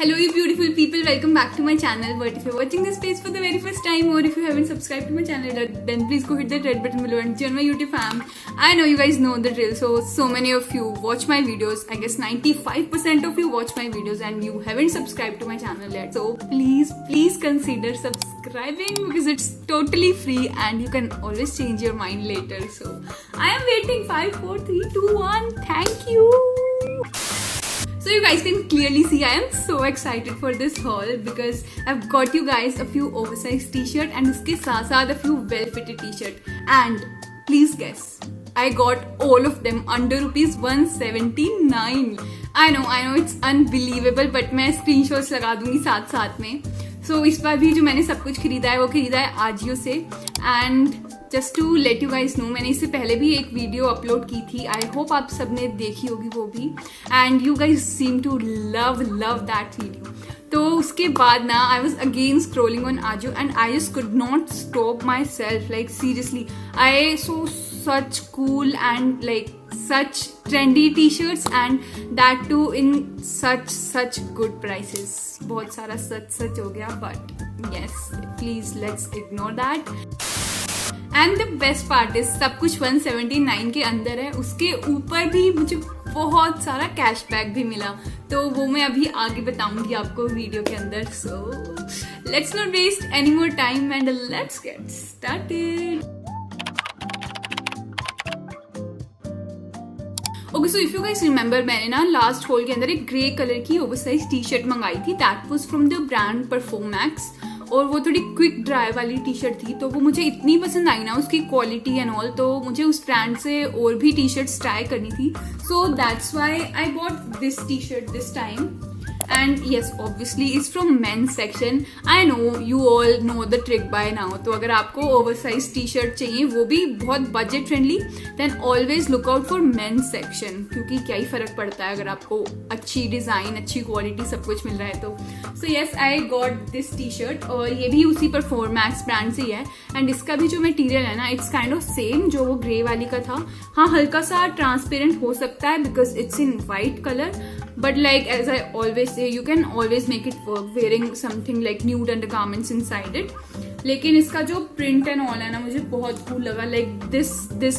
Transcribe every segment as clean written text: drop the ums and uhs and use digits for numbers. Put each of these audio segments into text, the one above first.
Hello you beautiful people, welcome back to my channel. But if you're watching this page for the very first time or if you haven't subscribed to my channel, then please go hit that red button below and join my YouTube fam. I know you guys know the drill, so many of you watch my videos. I guess 95% of you watch my videos and you haven't subscribed to my channel yet. So please consider subscribing because it's totally free and you can always change your mind later. So I am waiting. 5, 4, 3, 2, 1. Thank you. So you guys can clearly see I am so excited for this haul because I've got you guys a few oversized t-shirt and उसके साथ साथ a few well-fitted t-shirt. And please guess, I got all of them under ₹179. I know it's unbelievable, but मैं screenshots लगा दूंगी साथ में. So इस बार भी जो मैंने सब कुछ खरीदा है वो खरीदा है आजियो से. And just to let you guys know, मैंने इससे पहले भी एक वीडियो अपलोड की थी. आई होप आप सबने देखी होगी वो भी. And you guys seem to love that video. तो उसके बाद ना I was again scrolling on Ajio and I just could not stop myself. Like seriously I saw such cool and like such trendy t-shirts and that too in such good prices. बहुत सारा सच हो गया, but yes, please let's ignore that. And the best part is सब कुछ 179 के अंदर है. उसके ऊपर भी मुझे बहुत सारा कैशबैक भी मिला, तो वो मैं अभी आगे बताऊंगी आपको वीडियो के अंदर. So let's not waste any more time and let's get started. Okay, so if you guys remember, मैंने ना लास्ट हॉल के अंदर एक ग्रे कलर की ओवरसाइज टी शर्ट मंगाई थी. That was from the brand Performax और वो थोड़ी क्विक ड्राई वाली टी शर्ट थी. तो वो मुझे इतनी पसंद आई ना, उसकी क्वालिटी एंड ऑल, तो मुझे उस ब्रांड से और भी टी शर्ट्स ट्राई करनी थी. सो that's why I bought this T shirt this time. And yes, obviously it's from men's section. I know you all know the trick by now. तो अगर आपको oversized t-shirt चाहिए, वो भी बहुत budget friendly, then always look out for men's section. क्योंकि क्या ही फर्क पड़ता है अगर आपको अच्छी डिजाइन, अच्छी क्वालिटी सब कुछ मिल रहा है तो. So yes, I got this t-shirt और ये भी उसी परफॉर्मैक्स ब्रांड से ही है. एंड इसका भी जो मटेरियल है ना, इट्स काइंड ऑफ सेम जो वो ग्रे वाली का था. हाँ, हल्का सा ट्रांसपेरेंट हो सकता है because it's in white colour. But like as I always say, you can always make it work wearing something like nude undergarments inside it. लेकिन इसका जो प्रिंट एंड ऑल है ना, मुझे बहुत कूल लगा. Like this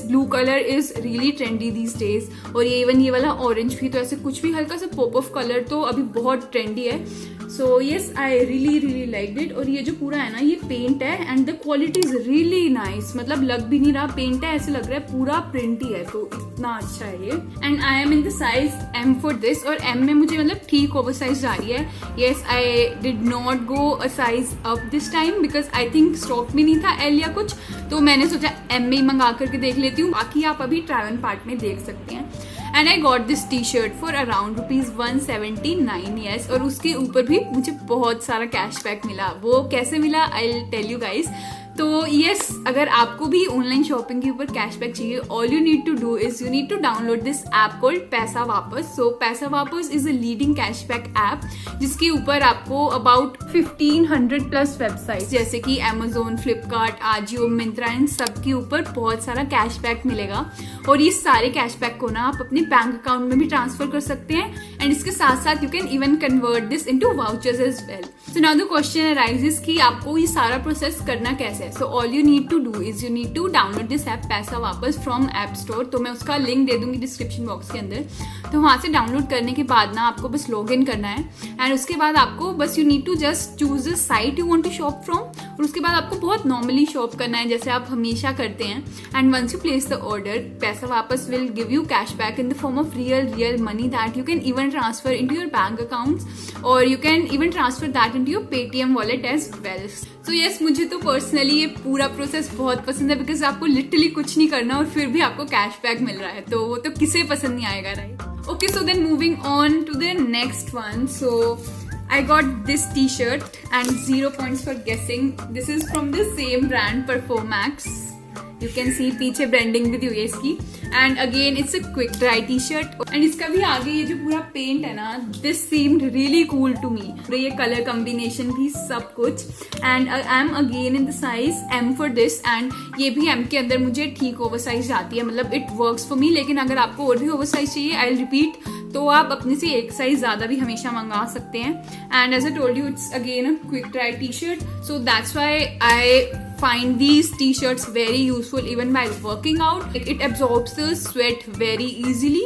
blue colour is really trendy these days. और ये इवन ये वाला ऑरेंज भी, तो ऐसे कुछ भी हल्का सा पॉप ऑफ कलर तो अभी बहुत ट्रेंडी है. So yes, I really like it. और ये जो पूरा है ना, ये पेंट है and the quality is really nice. मतलब लग भी नहीं रहा पेंट है, ऐसे लग रहा है पूरा प्रिंट ही है. तो इतना अच्छा है ये. And I M in the size M for this. और M में मुझे मतलब ठीक ओवर साइज आ रही है. Yes, I did not go a size up this time because I think stock में नहीं था L या कुछ, तो मैंने सोचा M में ही मंगा करके देख लेती हूँ. बाकी आप अभी ट्रैवल पार्ट में देख सकते हैं. And I got this T shirt for around ₹179. Yes, और उसके ऊपर भी मुझे बहुत सारा कैशबैक मिला. वो कैसे मिला, I will tell you guys. तो यस, अगर आपको भी ऑनलाइन शॉपिंग के ऊपर कैशबैक चाहिए, all you need to do is you need to download this app called Paisa Wapas. So Paisa Wapas is a leading cashback app जिसके ऊपर आपको अबाउट 1500 प्लस वेबसाइट जैसे कि Amazon, फ्लिपकार्ट, आजियो, मिंत्रा, इन सब के ऊपर बहुत सारा कैशबैक मिलेगा. और ये सारे कैशबैक को ना आप अपने बैंक अकाउंट में भी ट्रांसफर कर सकते हैं. एंड इसके साथ साथ you can even convert this into vouchers as well. So now the question arises कि आपको ये सारा प्रोसेस करना कैसे है. So all you need to do is you need to download this app पैसा वापस from App Store. तो मैं उसका लिंक दे दूंगी डिस्क्रिप्शन बॉक्स के अंदर. तो वहाँ से डाउनलोड करने के बाद ना आपको बस लॉग इन करना है. एंड उसके बाद आपको बस you need to just choose the site you want to shop from. और उसके बाद आपको बहुत नॉर्मली शॉप करना है जैसे आप हमेशा करते हैं. And once you place the order, Paisa Wapas will give you cash back in the form of real money that you can even transfer into your bank accounts और you can even transfer that into your Paytm wallet as well. So yes, मुझे तो personally ये पूरा process बहुत पसंद है because आपको literally कुछ नहीं करना और फिर भी आपको कैशबैक मिल रहा है. तो वो तो किसे पसंद नहीं आएगा, right? Okay, so then moving on to the next one. So I got this t-shirt and 0 points for guessing. This is from the same brand Performax. You can see पीछे ब्रांडिंग भी दी हुई है इसकी. And again it's a quick dry T shirt. And इसका भी आगे ये जो पूरा पेंट है ना, this seemed really cool to me. ये कलर कॉम्बिनेशन भी सब कुछ. And I am again in the size M for this. And ये भी M के अंदर मुझे ठीक ओवर साइज आती है, मतलब इट वर्क्स फॉर मी. लेकिन अगर आपको और भी ओवर साइज चाहिए, आई विल रिपीट, तो आप अपने से एक साइज ज्यादा भी हमेशा मंगा सकते हैं। And as I told you it's again a quick dry T shirt, so that's why I find these t-shirts very useful even while working out. It absorbs the sweat very easily.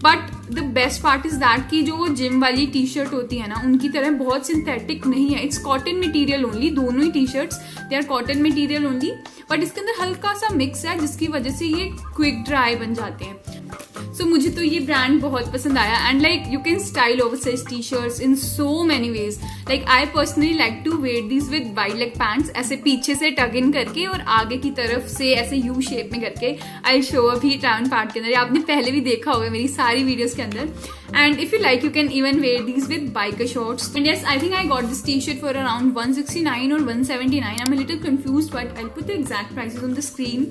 But the best part is that कि जो वो gym वाली T shirt होती है ना, उनकी तरह बहुत सिंथेटिक नहीं है। इट्स कॉटन मटेरियल ओनली, दोनों ही T shirts they are cotton material only, but इसके अंदर हल्का सा मिक्स है जिसकी वजह से ये क्विक ड्राई बन जाते हैं। सो मुझे तो ये ब्रांड बहुत पसंद आया and like you can style oversize T shirts in so many ways. Like I personally like to wear these with wide leg pants, ऐसे पीछे से टग इन करके और आगे की तरफ से ऐसे यू शेप में करके। आई शो अभी ट्राउन पार्ट के अंदर, आपने पहले भी देखा होगा मेरी सारी वीडियोस के अंदर। And if you like you can even wear these with biker shorts. And yes, I think I got this T shirt for around 169 or 179. I am a little confused but I put the exact prices on the screen.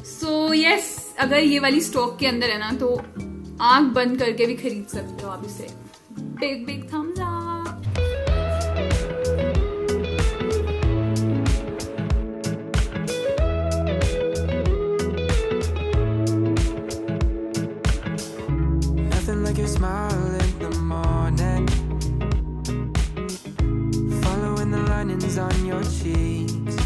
So yes, अगर ये वाली stock के अंदर है ना तो आंख बंद करके भी खरीद सकते हो आप इसे। Big big thumbs up. Nothing like your smile in the morning, following the linings on your cheeks,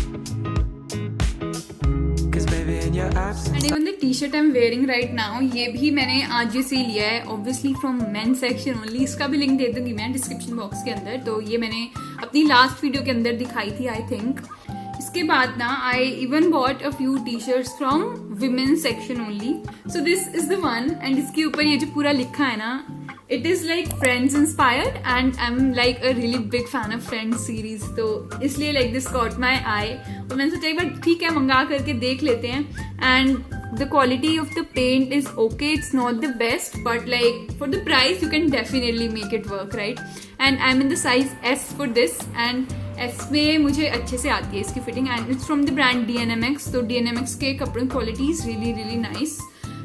'cause baby in your absence and even the T shirt I am wearing right now, ये भी मैंने आज ही से लिया है, obviously from main section only. इसका भी link दे दूंगी मैं डिस्क्रिप्शन बॉक्स के अंदर। तो ये मैंने अपनी लास्ट वीडियो के अंदर दिखाई थी आई थिंक। इसके बाद ना I even bought a few T shirts from women section only. So this is the one, and इसके ऊपर ये जो पूरा लिखा है ना, it is like friends inspired and I am like a really big fan of friends series, तो इसलिए लाइक दिस कॉट माई आई। और मैंने सोचा एक बार ठीक है मंगा करके देख लेते हैं। And the quality of the paint is okay, it's not the best, but like for the price you can definitely make it work, right? And I'm in the size S for this, and S में मुझे अच्छे से आती है इसकी fitting, and it's from the brand DNMX. तो DNMX के कपड़े quality is really really nice,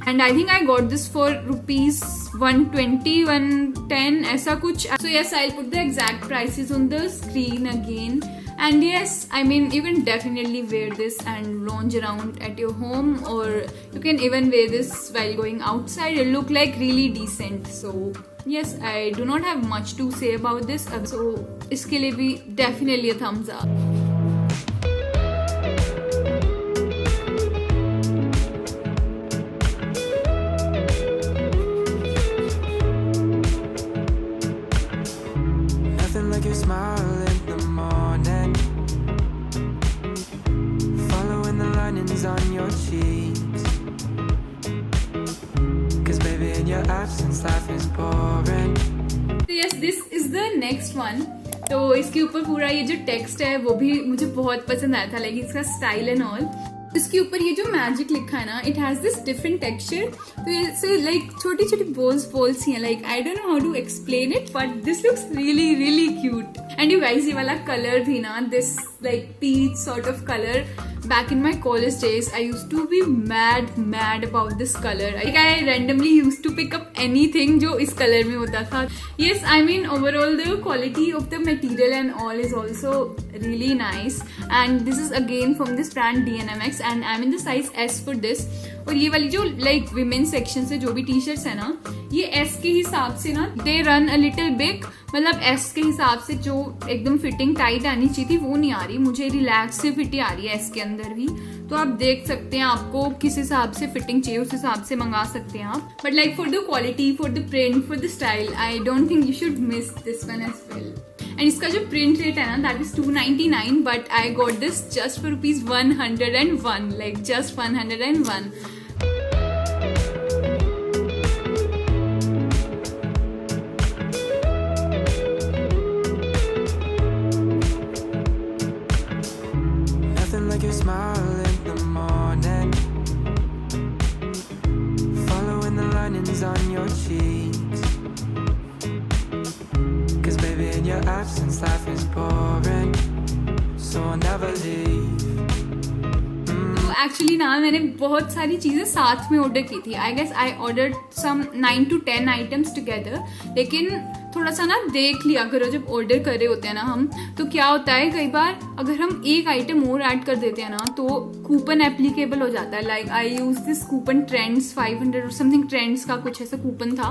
and I think I got this for rupees 120 110 ऐसा कुछ। So yes, I'll put the exact prices on the screen again. And yes, I mean you can definitely wear this and lounge around at your home, or you can even wear this while going outside. It look like really decent. So yes, I do not have much to say about this. So इसके लिए भी definitely a thumbs up. nothing like your smile in the morning, following the linings on your cheeks, 'cause baby in your absence life is boring. So yes, this is the next one. तो इसके ऊपर पूरा ये जो text है वो भी मुझे बहुत पसंद आया था, लाइक इसका स्टाइल एंड ऑल। इसके ऊपर ये जो मैजिक लिखा है ना, it has this different texture. तो ये लाइक छोटी छोटी बोल्स ही हैं, like I don't know how to explain it, but this looks really really cute. And you guys, ये वाला कलर भी ना, this like peach sort of colour, back in my college days I used to be mad about this color. Like I randomly used to pick up anything जो इस color में होता था। Yes, I mean overall the quality of the material and all is also really nice, and this is again from this brand DNMX, and I'm in the size S for this. और ये वाली जो like women section से जो भी T-shirts है ना, ये S के हिसाब से ना they run a little big, मतलब S के हिसाब से जो एकदम फिटिंग टाइट आनी चाहिए थी वो नहीं आ रही, मुझे रिलैक्स से फिट आ रही है S के अंदर भी। तो आप देख सकते हैं आपको किस हिसाब से फिटिंग चाहिए उस हिसाब से मंगा सकते हैं आप। But like for the quality, for the print, for the style, I don't think you should miss this one as well. And इसका जो प्रिंट रेट है ना, that is 299, but I got this just for rupees 101, like just 101। Like your smile in the morning, following the linings on your cheeks, 'cause baby in your absence life is boring, so I'll never leave. Actually ना मैंने बहुत सारी चीज़ें साथ में order की थी। I guess I order some 9 to 10 items together, लेकिन थोड़ा सा ना देख लिया करो जब ऑर्डर कर रहे होते हैं ना हम, तो क्या होता है कई बार अगर हम एक आइटम और ऐड कर देते हैं ना तो कूपन एप्लीकेबल हो जाता है। Like I use this coupon trends 500 और समथिंग, ट्रेंड्स का कुछ ऐसा कूपन था।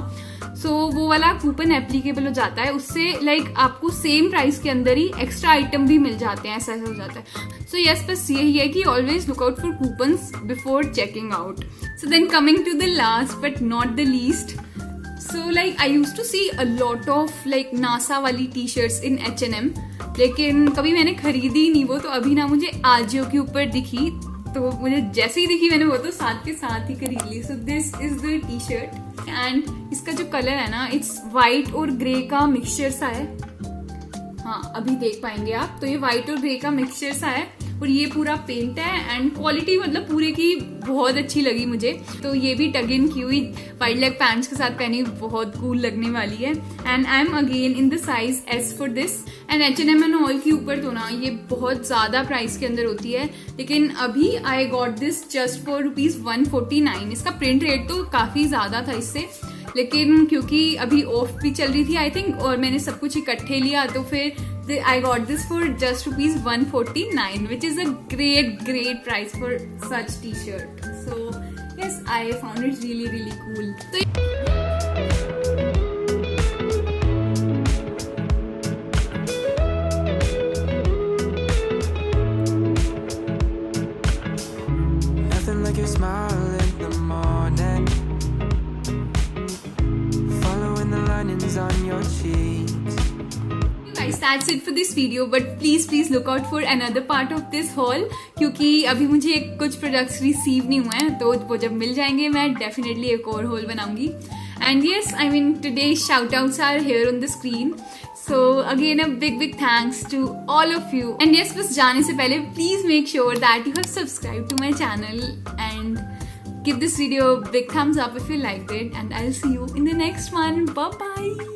सो वो वाला कूपन एप्लीकेबल हो जाता है, उससे लाइक आपको सेम प्राइस के अंदर ही एक्स्ट्रा आइटम भी मिल जाते हैं, ऐसा हो जाता है। सो यस, बस यही है कि always look out for coupons before checking out. So then coming to the last but not the least, so like I used to see a lot of like NASA वाली T-shirts in H&M, लेकिन कभी मैंने खरीदी नहीं वो, तो अभी ना मुझे आजियो के ऊपर दिखी, तो मुझे जैसे ही दिखी मैंने वो तो साथ के साथ ही खरीद ली। So this is the T shirt and इसका जो कलर है ना इट्स वाइट और ग्रे का मिक्सचर सा है। हाँ अभी देख पाएंगे आप, तो ये व्हाइट और ग्रे का मिक्सचर सा है और ये पूरा पेंट है एंड क्वालिटी मतलब पूरे की बहुत अच्छी लगी मुझे। तो ये भी टग इन की हुई वाइड लेग पैंट्स के साथ पहनी बहुत कूल लगने वाली है। And I am again in the size S for this. And H&M and all के ऊपर तो ना ये बहुत ज्यादा प्राइस के अंदर होती है, लेकिन अभी आई गॉट दिस जस्ट फॉर ₹149। इसका प्रिंट रेट तो काफी ज्यादा था इससे, लेकिन क्योंकि अभी ऑफ भी चल रही थी आई थिंक और मैंने सब कुछ इकट्ठे लिया, तो फिर I got this for just ₹149, which is a great price for such t-shirt. So yes, I found it really cool. Nothing like your smile in the morning, following the linings on your cheeks. Guys, that's it for this video, but please look out for another part of this haul, क्योंकि अभी मुझे कुछ products receive नहीं हुए हैं, तो वो जब मिल जाएंगे मैं डेफिनेटली एक और haul बनाऊंगी। And yes, I mean today's shoutouts are here on the screen. So again a big thanks to all of you. And yes, बस जाने से पहले please make sure that you have subscribed to my channel and give this video a big thumbs up if you liked it. And I'll see you in the next one. Bye bye.